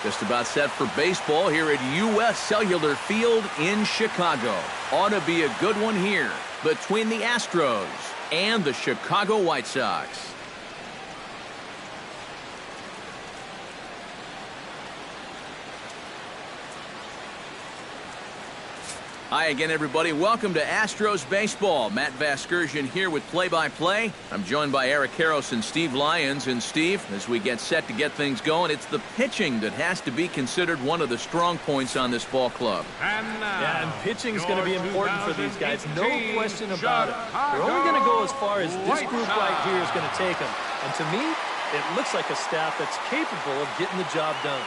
Just about set for baseball here at U.S. Cellular Field in Chicago. Ought to be a good one here between the Astros and the Chicago White Sox. Hi again, everybody. Welcome to Astros Baseball. Matt Vasgersian here with play-by-play. I'm joined by Eric Karros and Steve Lyons. And Steve, as we get set to get things going, it's the pitching that has to be considered one of the strong points on this ball club. And pitching is going to be important for these guys. No question about it. They're only going to go as far as this group right here is going to take them. And to me, it looks like a staff that's capable of getting the job done.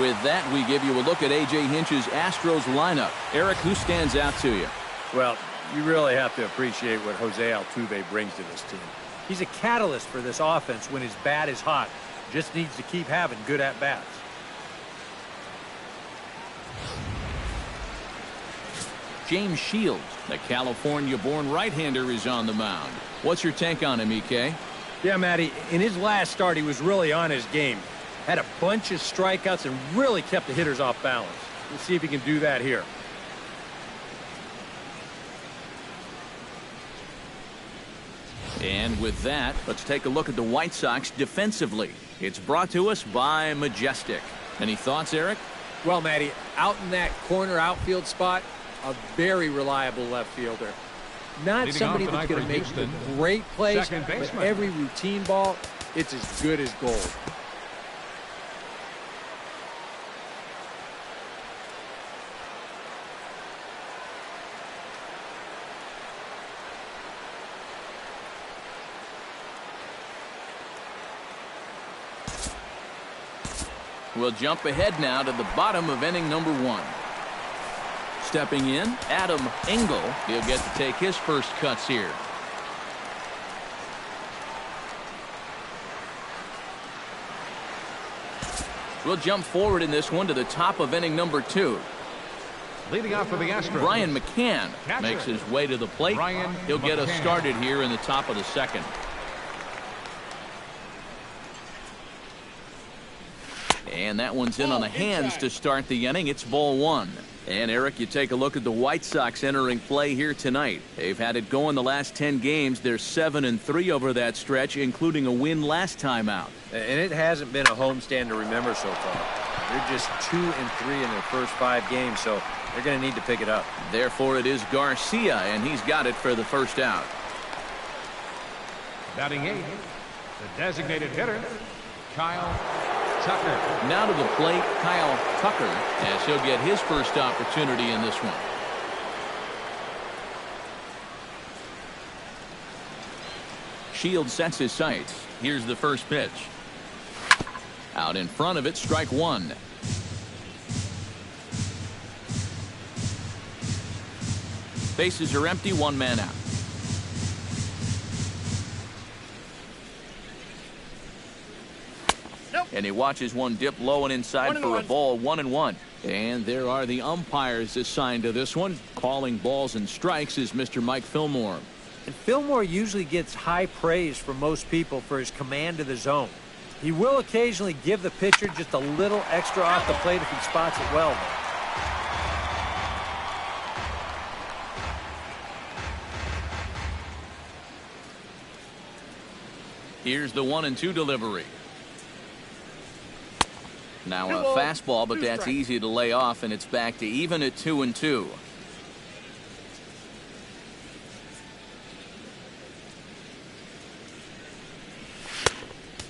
With that, we give you a look at A.J. Hinch's Astros lineup. Eric, who stands out to you? Well, you really have to appreciate what Jose Altuve brings to this team. He's a catalyst for this offense when his bat is hot. Just needs to keep having good at-bats. James Shields, the California-born right-hander, is on the mound. What's your take on him, EK? Yeah, Matty, in his last start, he was really on his game. Had a bunch of strikeouts and really kept the hitters off balance. Let's see if he can do that here. And with that, let's take a look at the White Sox defensively. It's brought to us by Majestic. Any thoughts, Eric? Well, Matty, out in that corner outfield spot, a very reliable left fielder. Not somebody that's going to make great plays, but every routine ball, it's as good as gold. We'll jump ahead now to the bottom of inning number 1. Stepping in, Adam Engel. He'll get to take his first cuts here. We'll jump forward in this one to the top of inning number 2. Leading off for the Astros, Brian McCann makes his way to the plate. He'll get us started here in the top of the second. And that one's in on the hands to start the inning. It's ball 1. And Eric, you take a look at the White Sox entering play here tonight. They've had it going the last 10 games. They're 7-3 over that stretch, including a win last time out. And it hasn't been a homestand to remember so far. They're just 2-3 in their first 5 games, so they're going to need to pick it up. Therefore, it is Garcia, and he's got it for the first out. batting 8th, the designated hitter, Kyle Tucker. Now to the plate, Kyle Tucker, as he'll get his first opportunity in this one. Shields sets his sights. Here's the first pitch. Out in front of it, strike 1. Bases are empty, 1 man out. And he watches one dip low and inside for a ball, 1-1. And there are the umpires assigned to this one. Calling balls and strikes is Mr. Mike Fillmore. And Fillmore usually gets high praise from most people for his command of the zone. He will occasionally give the pitcher just a little extra off the plate if he spots it well, though. Here's the 1-2 delivery. Now a fastball, but that's easy to lay off, and it's back to even at 2-2.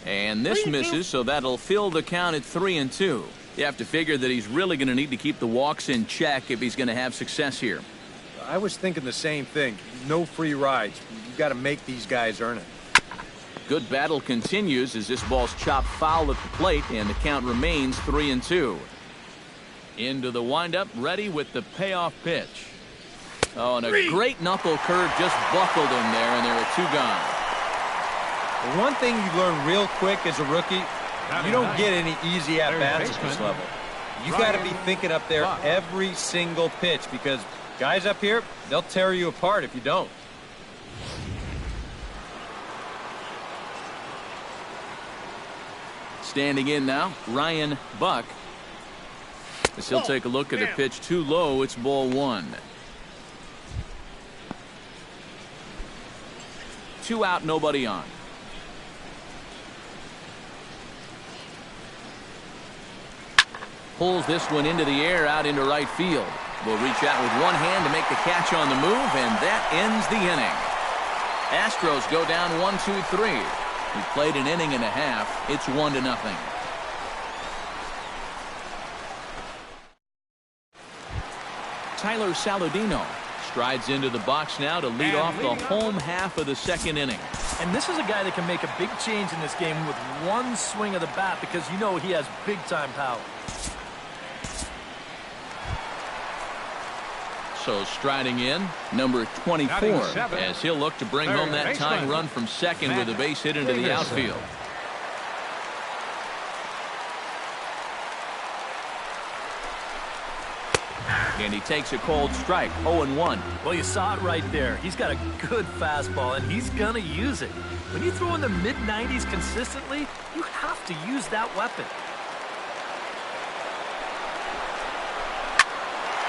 And this misses, so that'll fill the count at 3-2. You have to figure that he's really going to need to keep the walks in check if he's going to have success here. I was thinking the same thing. No free rides. You've got to make these guys earn it. Good battle continues as this ball's chopped foul at the plate, and the count remains 3-2. Into the windup, ready with the payoff pitch. Oh, and a great knuckle curve just buckled him there, and there are 2 gone. The one thing you learn real quick as a rookie, you don't get any easy at-bats at this level. You got to be thinking up there every single pitch, because guys up here, they'll tear you apart if you don't. Standing in now, Ryan Buck. As he'll take a look at the pitch too low, it's ball 1. 2 out, nobody on. Pulls this one into the air out into right field. Will reach out with one hand to make the catch on the move, and that ends the inning. Astros go down 1-2-3. We played an inning and a half. It's 1-0. Tyler Saladino strides into the box now to lead off the home half of the second inning. And this is a guy that can make a big change in this game with one swing of the bat, because you know he has big-time power. So striding in, number 24, as he'll look to bring home that tying run from second with a base hit into the outfield. And he takes a cold strike, 0-1. Well, you saw it right there. He's got a good fastball, and he's going to use it. When you throw in the mid-90s consistently, you have to use that weapon.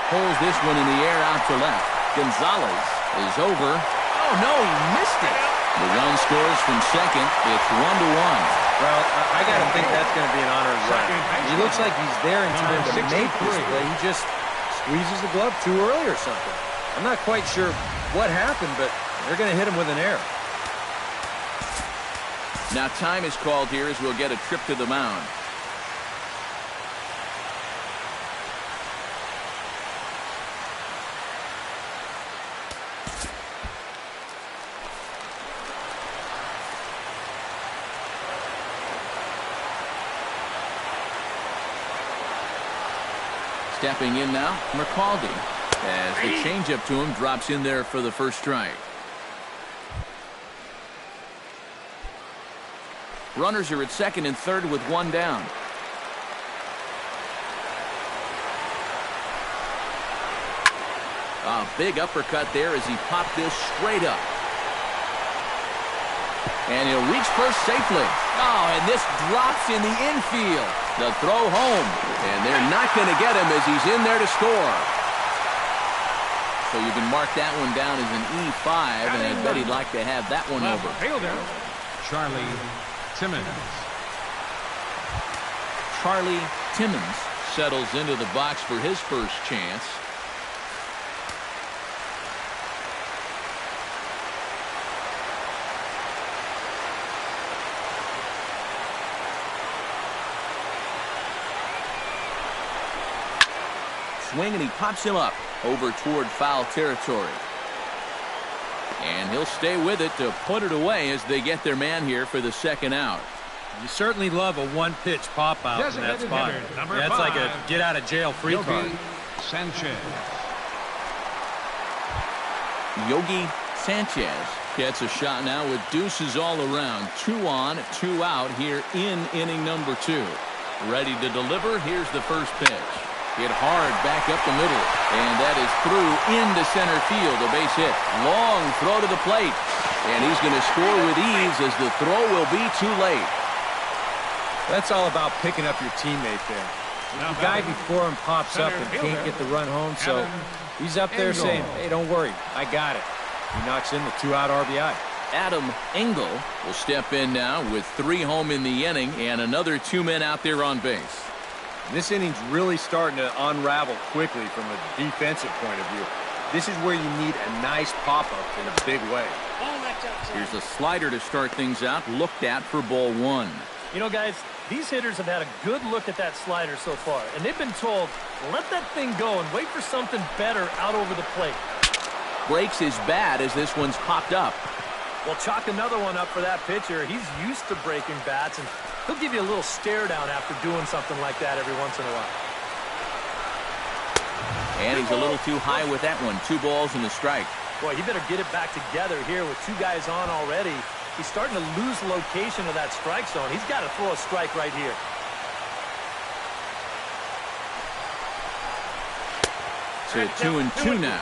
Pulls this one in the air out to left. Gonzalez is over. Oh, no, he missed it. The run scores from second. It's 1-1. Well, I got to think that's going to be an honorary run. He looks like he's there in time to make this play. He just squeezes the glove too early or something. I'm not quite sure what happened, but they're going to hit him with an error. Now time is called here as we'll get a trip to the mound. Stepping in now, McCaldy. As the changeup to him drops in there for the first strike. Runners are at second and third with one down. A big uppercut there as he popped this straight up. And he'll reach first safely. Oh, and this drops in the infield. The throw home. And they're not going to get him as he's in there to score. So you can mark that one down as an E5, and I bet he'd like to have that one over. Charlie Timmons. Charlie Timmons settles into the box for his first chance. Swing, and he pops him up over toward foul territory. And he'll stay with it to put it away as they get their man here for the second out. You certainly love a one-pitch pop-out in that spot. That's like a get-out-of-jail-free card. Sanchez. Yogi Sanchez gets a shot now with deuces all around. 2 on, 2 out here in inning number 2. Ready to deliver. Here's the first pitch. Hit hard back up the middle, and that is through into center field. A base hit. Long throw to the plate, and he's going to score with ease as the throw will be too late. That's all about picking up your teammate there. The guy before him pops up and can't get the run home, so he's up there saying, hey, don't worry, I got it. He knocks in the 2-out RBI. Adam Engel will step in now with 3 home in the inning and another 2 men out there on base. This inning's really starting to unravel quickly from a defensive point of view. This is where you need a nice pop-up in a big way. Here's a slider to start things out, looked at for ball 1. You know, guys, these hitters have had a good look at that slider so far, and they've been told, let that thing go and wait for something better out over the plate. Breaks is bad as this one's popped up. Well, chalk another one up for that pitcher. He's used to breaking bats, and he'll give you a little stare down after doing something like that every once in a while. And he's a little too high with that one. 2 balls and a strike. Boy, he better get it back together here with 2 guys on already. He's starting to lose location of that strike zone. He's got to throw a strike right here. So 2-2 now.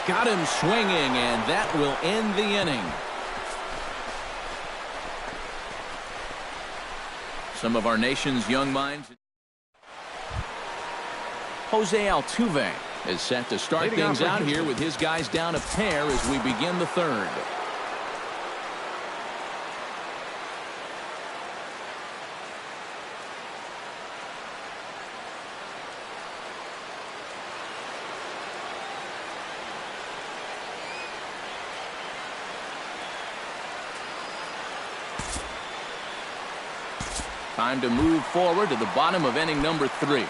Got him swinging, and that will end the inning. Some of our nation's young minds. Jose Altuve is set to start things out here with his guys down a pair as we begin the third. Time to move forward to the bottom of inning number 3.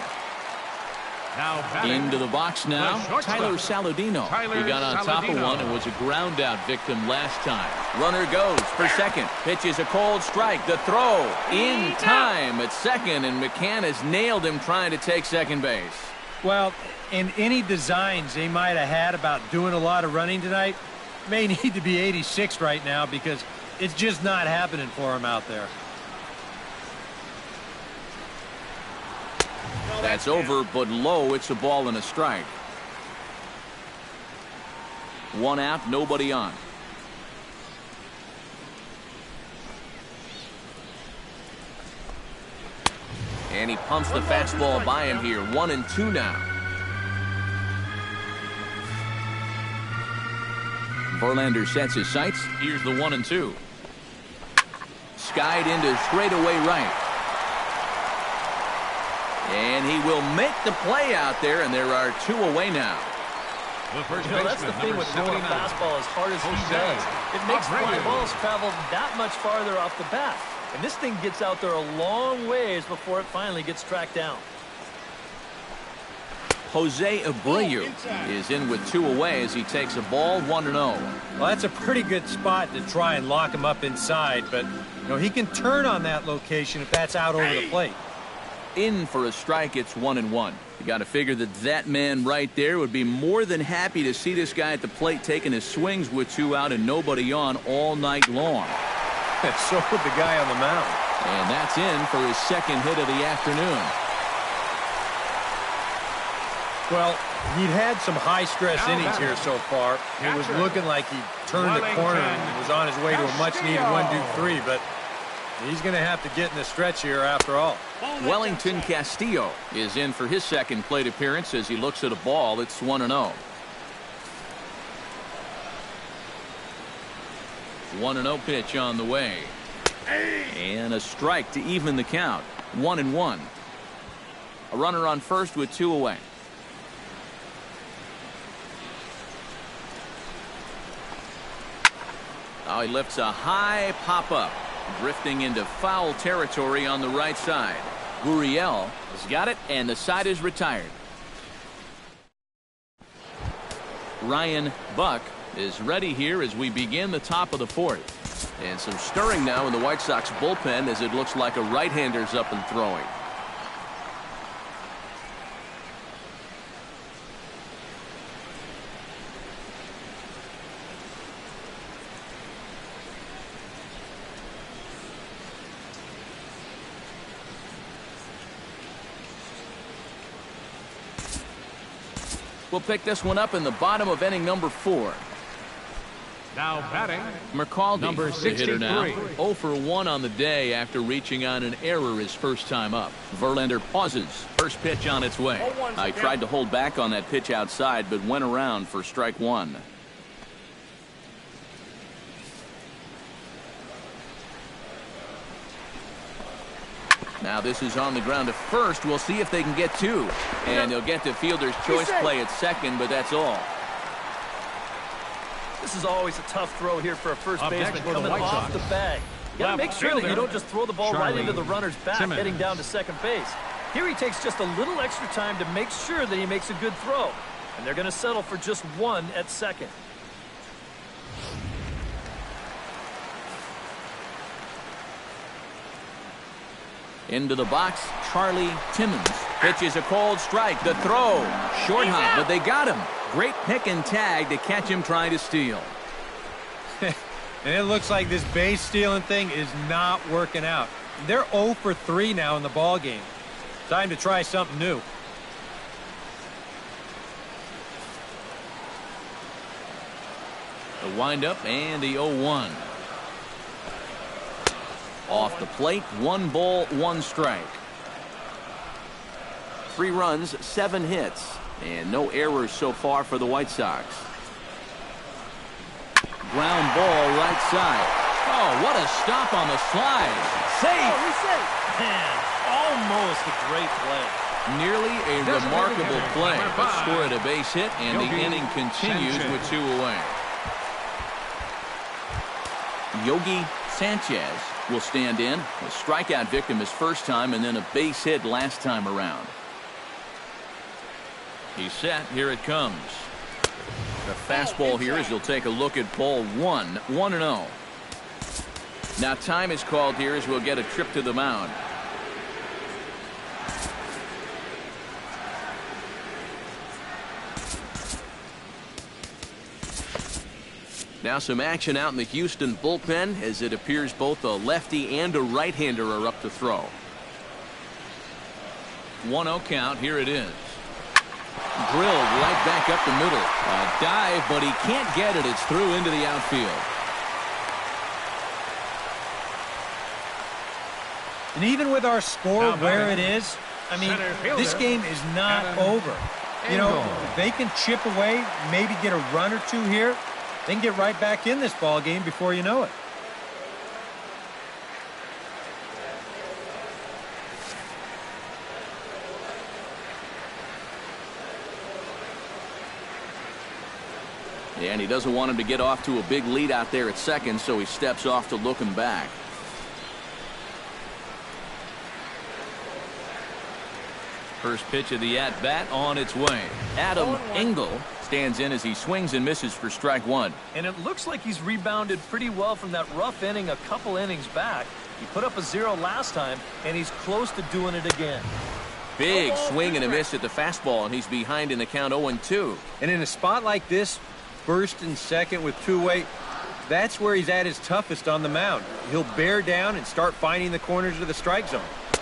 Now into the box now, Tyler Saladino. He got on top of one and was a ground out victim last time. Runner goes for second. Pitches a cold strike. The throw in time at second, and McCann has nailed him trying to take second base. Well, in any designs they might have had about doing a lot of running tonight, may need to be 86 right now because it's just not happening for him out there. That's over, but low. It's a ball and a strike. One out, nobody on. And he pumps the fastball by him here. 1-2 now. Verlander sets his sights. Here's the 1-2. Skied into straightaway right. And he will make the play out there, and there are 2 away now. That's the thing with throwing a fastball as hard as he does. It makes fly balls travel that much farther off the bat. And this thing gets out there a long ways before it finally gets tracked down. Jose Abreu is in with 2 away as he takes a ball 1-0. Well, that's a pretty good spot to try and lock him up inside, but he can turn on that location if that's out over the plate. In for a strike, it's 1-1. You got to figure that man right there would be more than happy to see this guy at the plate taking his swings with 2 out and nobody on all night long. So would the guy on the mound. And that's in for his second hit of the afternoon. Well, he'd had some high-stress innings here so far. It was looking like he turned the corner and was on his way to a much-needed 1-2-3, but he's going to have to get in the stretch here after all. Wellington Castillo is in for his second plate appearance as he looks at a ball. It's 1-0. 1-0 pitch on the way. And a strike to even the count. 1-1. A runner on first with 2 away. Oh, he lifts a high pop-up. Drifting into foul territory on the right side. Gurriel has got it, and the side is retired. Ryan Buck is ready here as we begin the top of the 4th. And some stirring now in the White Sox bullpen as it looks like a right-hander's up and throwing. We'll pick this one up in the bottom of inning number 4. Now batting, McCaldy, number 63. The hitter now. 0 for 1 on the day after reaching on an error his first time up. Verlander pauses. First pitch on its way. I tried to hold back on that pitch outside, but went around for strike 1. Now this is on the ground to first. We'll see if they can get 2. And they'll get to fielder's choice play at second, but that's all. This is always a tough throw here for a first baseman for the coming White off Sox. the bag. You got to make sure that you don't just throw the ball right into the runner's back heading down to second base. Here he takes just a little extra time to make sure that he makes a good throw. And they're going to settle for just 1 at second. Into the box, Charlie Timmons. Pitches a cold strike. The throw. Short hop, but they got him. Great pick and tag to catch him trying to steal. And it looks like this base stealing thing is not working out. They're 0 for 3 now in the ball game. Time to try something new. windup and the 0-1. Off the plate, 1 ball, 1 strike. 3 runs, 7 hits, and no errors so far for the White Sox. Ground ball right side. Oh, what a stop on the slide. Safe. Oh, he's safe. Man, almost a great play. Nearly a remarkable play, but scored a base hit, and the inning continues with 2 away. Yogi Sanchez will stand in. A strikeout victim his first time, and then a base hit last time around. He's set. Here it comes. The fastball here as he'll take a look at ball 1, 1-0. Now time is called here as we'll get a trip to the mound. Now some action out in the Houston bullpen as it appears both a lefty and a right-hander are up to throw. 1-0 count. Here it is. Drilled right back up the middle. A dive, but he can't get it. It's through into the outfield. And even with our score where it is, I mean, this game is not over. You know, if they can chip away, maybe get a run or 2 here, they can get right back in this ball game before you know it. And he doesn't want him to get off to a big lead out there at second, so he steps off to look him back. First pitch of the at-bat on its way. Adam Engel stands in as he swings and misses for strike 1. And it looks like he's rebounded pretty well from that rough inning a couple innings back. He put up a 0 last time, and he's close to doing it again. Big swing and a miss at the fastball, and he's behind in the count 0-2. And in a spot like this, first and second with 2 away, that's where he's at his toughest on the mound. He'll bear down and start finding the corners of the strike zone.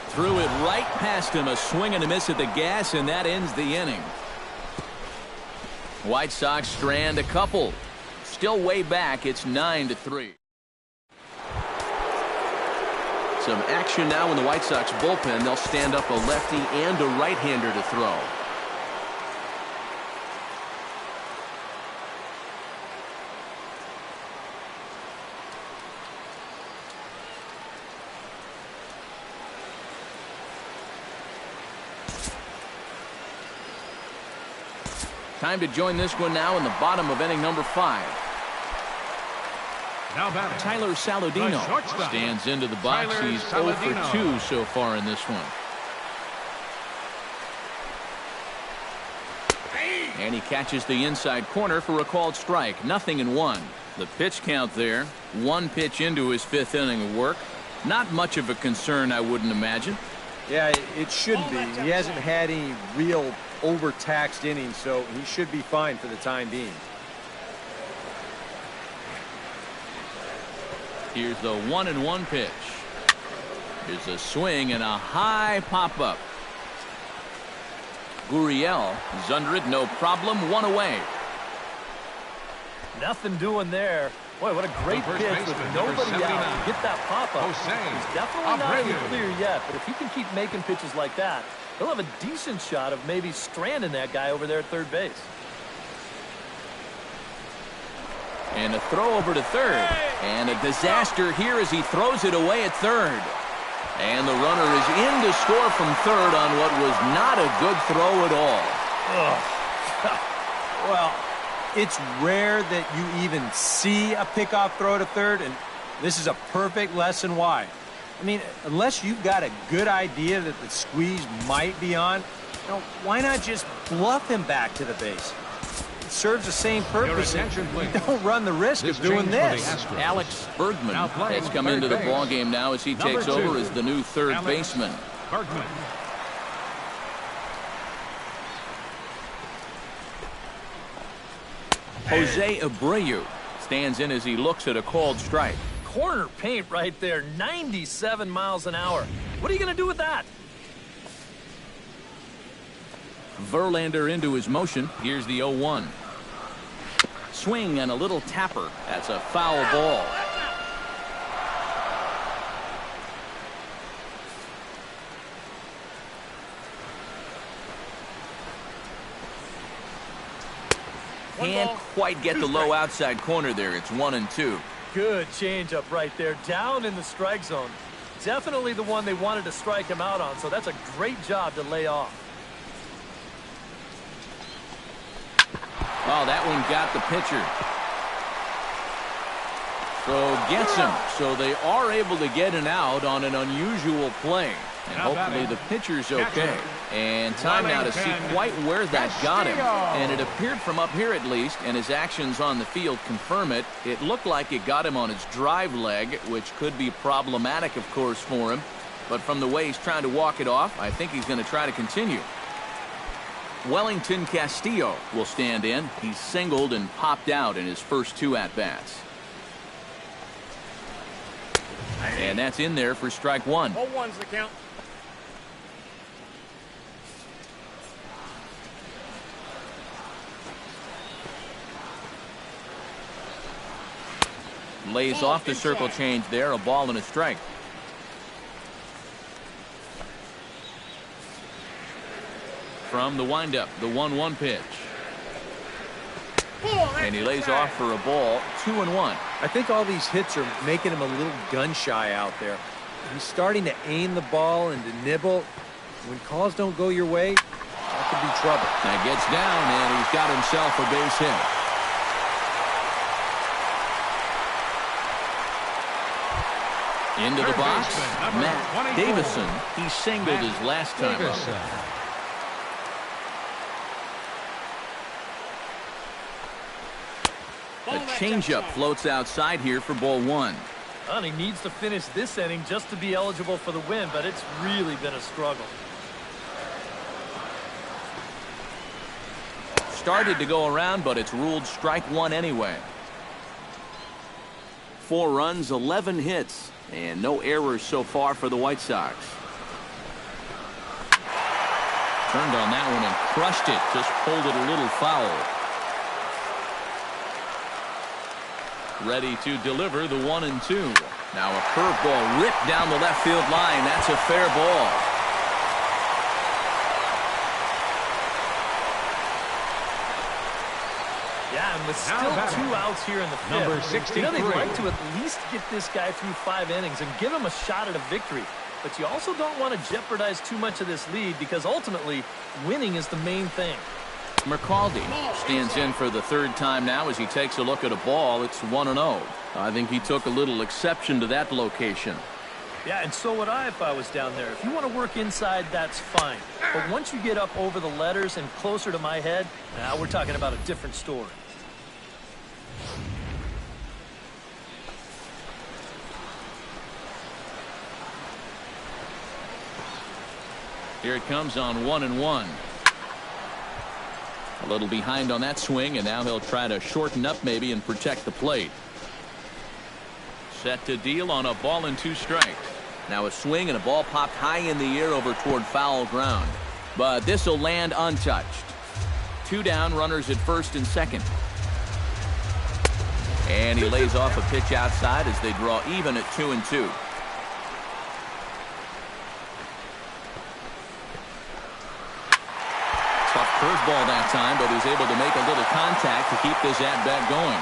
Threw it right past him, a swing and a miss at the gas, and that ends the inning. White Sox strand a couple. Still way back. It's 9-3. Some action now in the White Sox bullpen. They'll stand up a lefty and a right-hander to throw. Time to join this one now in the bottom of inning number 5. Now batting, Tyler Saladino stands into the box. Tyler He's 0 for Saladino. 2 so far in this one. And he catches the inside corner for a called strike. 0-1. The pitch count there. 1 pitch into his 5th inning of work. Not much of a concern, I wouldn't imagine. Yeah, it shouldn't be. He hasn't had any real overtaxed innings, so he should be fine for the time being. Here's the 1-1 pitch. Here's a swing and a high pop-up. Gurriel is under it, no problem. 1 away. Nothing doing there. Boy, what a great The first pitch with baseman, nobody number out 79. to get that pop-up. Jose He's definitely not in the Abreu. clear yet, but if he can keep making pitches like that, he'll have a decent shot of maybe stranding that guy over there at third base. And a throw over to third. And a disaster here as he throws it away at third. And the runner is in to score from third on what was not a good throw at all. Well, it's rare that you even see a pickoff throw to third, and this is a perfect lesson why. I mean, unless you've got a good idea that the squeeze might be on, you know, why not just bluff him back to the base? It serves the same purpose. Your attention, please. You don't run the risk of doing change for the this. Astros. Alex Bergman Now playing has come third into the base. ball game now as he Number takes 2, over as the new third Alex baseman. Bergman. Jose Abreu stands in as he looks at a called strike. Corner paint right there, 97 miles an hour. What are you going to do with that? Verlander into his motion. Here's the 0-1. swing and a little tapper. That's a foul ball. Can't quite get the low outside corner there. It's 1-2. Good changeup right there, down in the strike zone. Definitely the one they wanted to strike him out on, so that's a great job to lay off. Oh, that one got the pitcher. So gets him. So they are able to get an out on an unusual play. And hopefully the pitcher's okay. And time now to see quite where that got him. And it appeared from up here at least, and his actions on the field confirm it. It looked like it got him on his drive leg, which could be problematic, of course, for him. But from the way he's trying to walk it off, I think he's going to try to continue. Wellington Castillo will stand in. He's singled and popped out in his first 2 at-bats. And that's in there for strike 1. 0-1's the count. Lays off the circle change there. A ball and a strike. From the windup, the 1-1 pitch. And he lays off for a ball. 2-1. I think all these hits are making him a little gun shy out there. He's starting to aim the ball and to nibble. When calls don't go your way, that could be trouble. That gets down, and he's got himself a base hit. Into the box, Matt Davison. He singled his last time up. A changeup floats outside here for ball 1. Well, he needs to finish this inning just to be eligible for the win, but it's really been a struggle. Started to go around, but it's ruled strike 1 anyway. 4 runs, 11 hits, and no errors so far for the White Sox. Turned on that one and crushed it. Just pulled it a little foul. Ready to deliver the 1-2. Now a curveball ripped down the left field line. That's a fair ball. Yeah, and with still 2 outs here in the 5th, Number 63. they'd like to at least get this guy through 5 innings and give him a shot at a victory. But you also don't want to jeopardize too much of this lead, because ultimately winning is the main thing. McCaldy stands in for the 3rd time now as he takes a look at a ball. It's 1-0. I think he took a little exception to that location. Yeah, and so would I if I was down there. If you want to work inside, that's fine. But once you get up over the letters and closer to my head, now we're talking about a different story. Here it comes on 1-1. A little behind on that swing, and now he'll try to shorten up maybe and protect the plate. Set to deal on a ball and 2 strikes. Now a swing and a ball popped high in the air over toward foul ground. But this will land untouched. 2 down, runners at first and second. And he lays off a pitch outside as they draw even at 2-2. Tough curveball that time, but he's able to make a little contact to keep this at-bat going.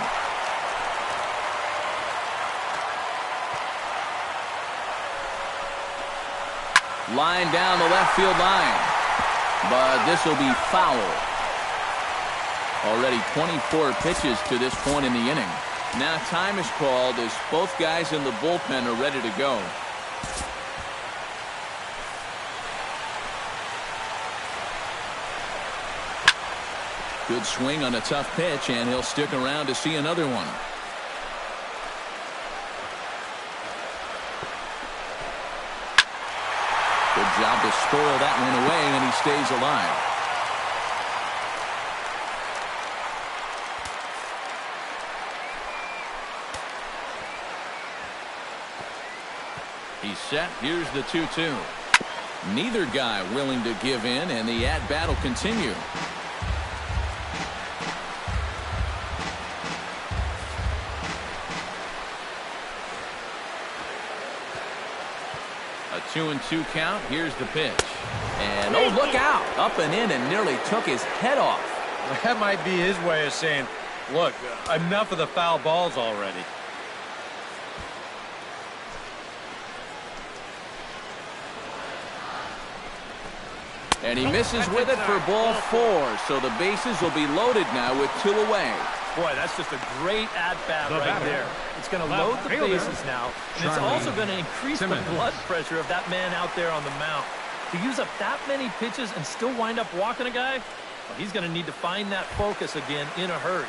Line down the left field line. But this will be foul. Already 24 pitches to this point in the inning. Now time is called as both guys in the bullpen are ready to go. Good swing on a tough pitch, and he'll stick around to see another one. Good job to squirrel that one away, and he stays alive. He's set. Here's the 2-2. Neither guy willing to give in, and the at-bat will continue. 2-2 count. Here's the pitch. And, oh, look out. Up and in and nearly took his head off. That might be his way of saying, look, enough of the foul balls already. And he misses with it for ball 4. So the bases will be loaded now with 2 away. Boy, that's just a great at-bat right there. It's going to load the bases now, and it's also going to increase the blood pressure of that man out there on the mound. To use up that many pitches and still wind up walking a guy, well, he's going to need to find that focus again in a hurry.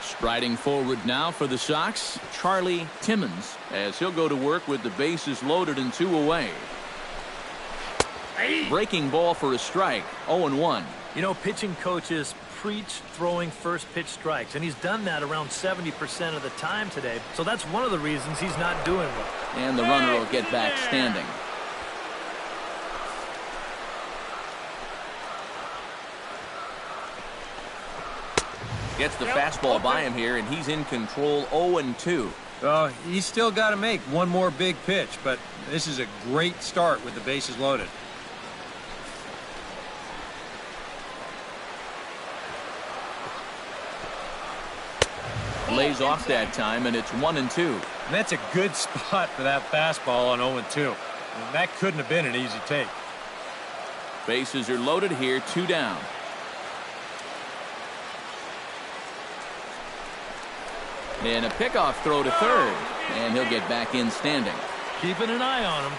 Striding forward now for the Sox, Charlie Timmons, as he'll go to work with the bases loaded and 2 away. Breaking ball for a strike, 0-1. You know, pitching coaches preach throwing first pitch strikes, and he's done that around 70% of the time today. So that's one of the reasons he's not doing well. And the runner will get back standing. Gets the fastball by him here, and he's in control, 0-2. Oh, he's still got to make one more big pitch, but this is a great start with the bases loaded. Lays off that time, and it's 1-2. And that's a good spot for that fastball on 0-2. And that couldn't have been an easy take. Bases are loaded here, 2 down. And a pickoff throw to third, and he'll get back in standing. Keeping an eye on him.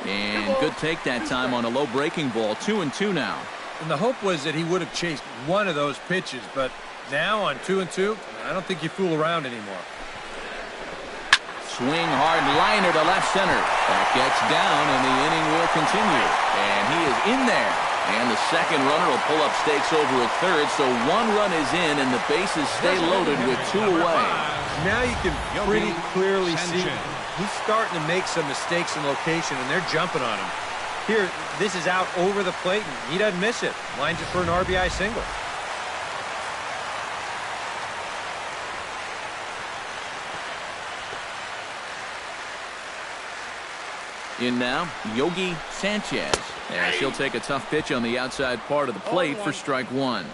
And good take that time on a low breaking ball, 2-2 now. And the hope was that he would have chased one of those pitches, but now on 2-2, I don't think you fool around anymore. Swing hard liner to left center. That gets down, and the inning will continue. And he is in there. And the second runner will pull up stakes over at third, so 1 run is in, and the bases stay loaded with 2 away. Now you can pretty clearly see he's starting to make some mistakes in location, and they're jumping on him. Here, this is out over the plate, and he doesn't miss it. Lines it for an RBI single. In now, Yogi Sanchez, as he'll take a tough pitch on the outside part of the plate for strike 1.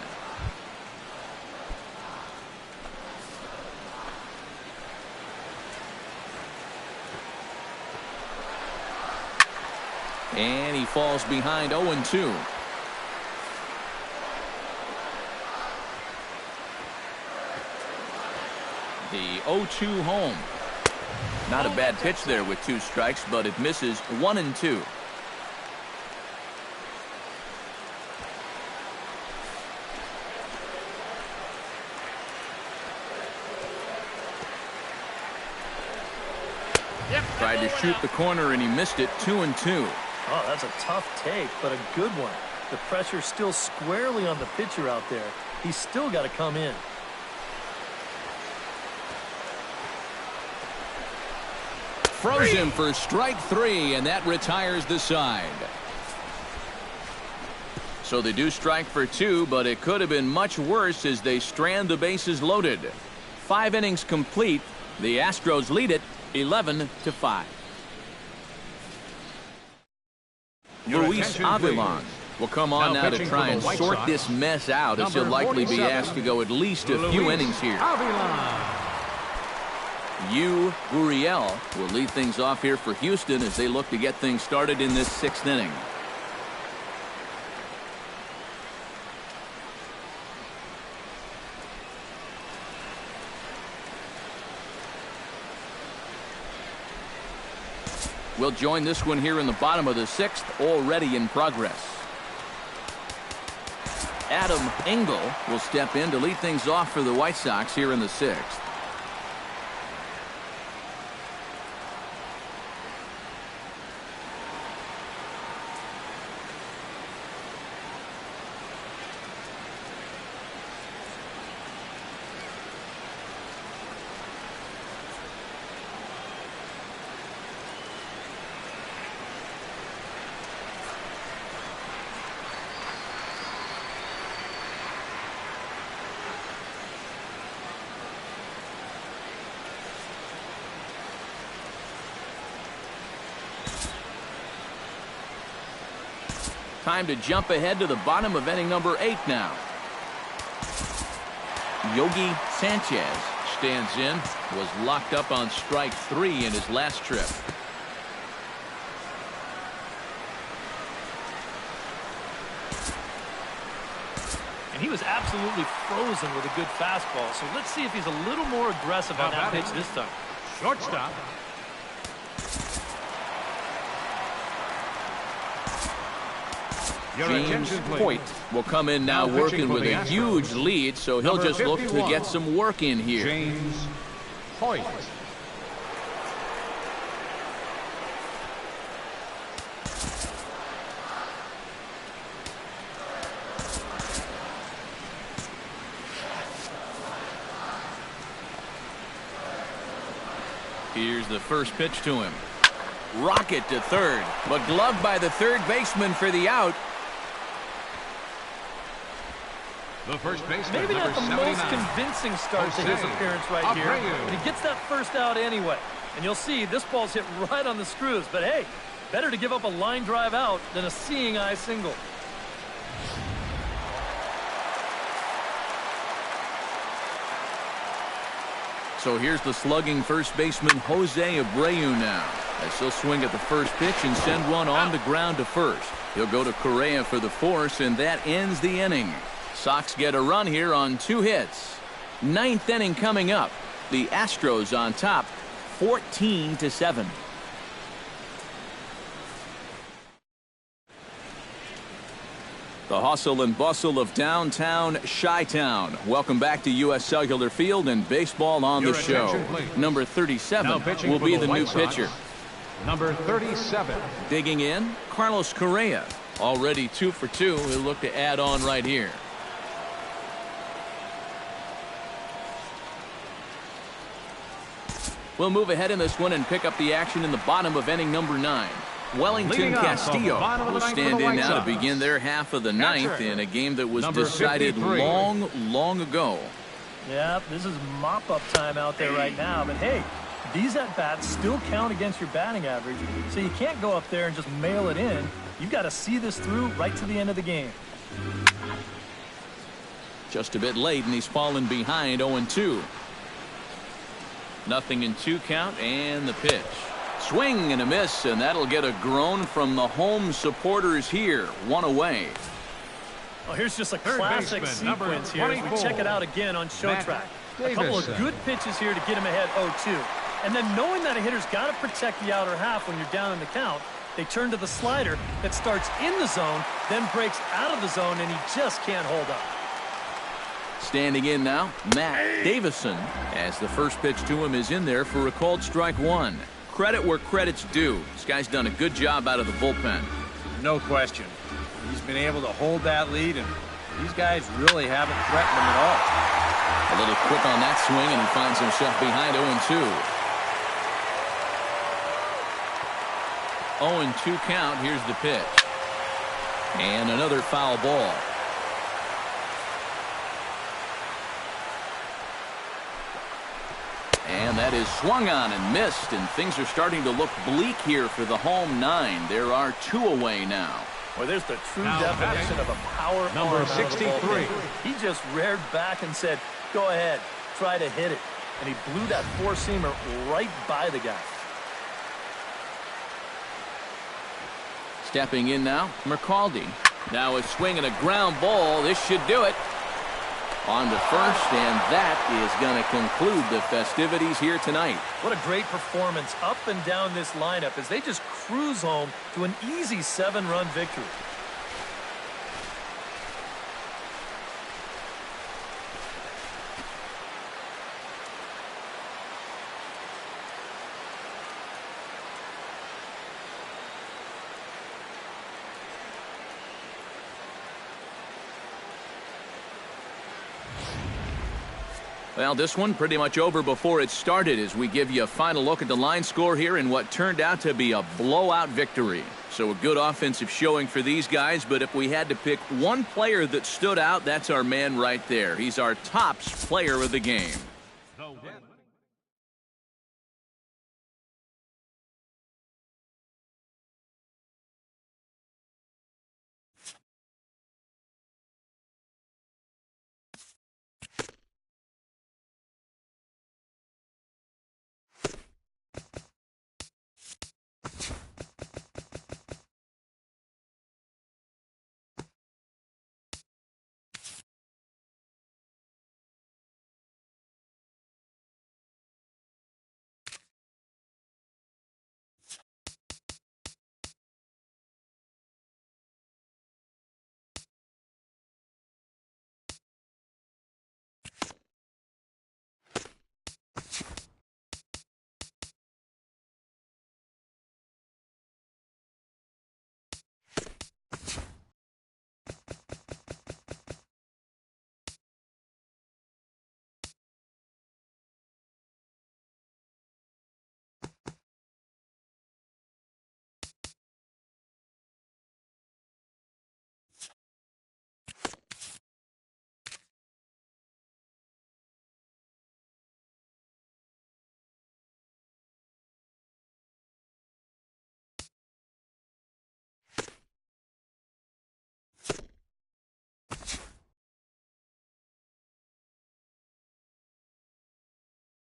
And he falls behind 0-2. The 0-2 home. Not a bad pitch there with 2 strikes, but it misses 1-2. Tried to shoot the corner, and he missed it, 2-2. Oh, that's a tough take, but a good one. The pressure's still squarely on the pitcher out there. He's still got to come in. Throws him for strike 3, and that retires the side. So they do strike for 2, but it could have been much worse as they strand the bases loaded. 5 innings complete. The Astros lead it 11-5. Luis Avilan will come on now to try and sort this mess out, as he'll likely be asked to go at least a few innings here. Yu Gurriel will lead things off here for Houston as they look to get things started in this 6th inning. We'll join this one here in the bottom of the 6th, already in progress. Adam Engel will step in to lead things off for the White Sox here in the 6th. Time to jump ahead to the bottom of inning number 8 now. Yogi Sanchez stands in, was locked up on strike 3 in his last trip. And he was absolutely frozen with a good fastball. So let's see if he's a little more aggressive on that pitch this time. Shortstop. James Hoyt will come in now working with a huge lead, so he'll just look to get some work in here. James Hoyt. Here's the first pitch to him. Rocket to third, but gloved by the third baseman for the out. The first baseman, maybe not the most 79. convincing start to his appearance right here, but he gets that first out anyway. And you'll see this ball's hit right on the screws. But hey, better to give up a line drive out than a seeing eye single. So here's the slugging first baseman Jose Abreu now, as he'll swing at the first pitch and send one on the ground to first. He'll go to Correa for the force, and that ends the inning. Sox get a run here on 2 hits. 9th inning coming up. The Astros on top, 14-7. The hustle and bustle of downtown Chi-Town. Welcome back to U.S. Cellular Field and baseball on the show. Number 37 will be the new pitcher. Number 37. Digging in, Carlos Correa. Already 2 for 2. He'll look to add on right here. We'll move ahead in this one and pick up the action in the bottom of inning number 9. Wellington Castillo will stand in now to begin their half of the 9th in a game that was decided long ago. Yeah, this is mop-up time out there right now. But hey, these at-bats still count against your batting average, so you can't go up there and just mail it in. You've got to see this through right to the end of the game. Just a bit late, and he's fallen behind 0-2. Nothing in 2 count, and the pitch. Swing and a miss, and that'll get a groan from the home supporters here. 1 away. Oh, here's just a classic sequence here as we check it out again on Showtrack. A couple of good pitches here to get him ahead 0-2. And then knowing that a hitter's got to protect the outer half when you're down in the count, they turn to the slider that starts in the zone, then breaks out of the zone, and he just can't hold up. Standing in now, Matt Davison, as the first pitch to him is in there for a called strike 1. Credit where credit's due. This guy's done a good job out of the bullpen. No question. He's been able to hold that lead, and these guys really haven't threatened him at all. A little quick on that swing, and he finds himself behind 0-2. 0-2 count. Here's the pitch. And another foul ball. And that is swung on and missed, and things are starting to look bleak here for the home 9. There are 2 away now. Well, there's the true definition of a power number arm 63. He just reared back and said, go ahead, try to hit it. And he blew that four-seamer right by the guy. Stepping in now, McCaldy. Now a swing and a ground ball. This should do it. On to first, and that is going to conclude the festivities here tonight. What a great performance up and down this lineup as they just cruise home to an easy 7-run victory. Well, this one pretty much over before it started as we give you a final look at the line score here in what turned out to be a blowout victory. So a good offensive showing for these guys, but if we had to pick one player that stood out, that's our man right there. He's our tops player of the game.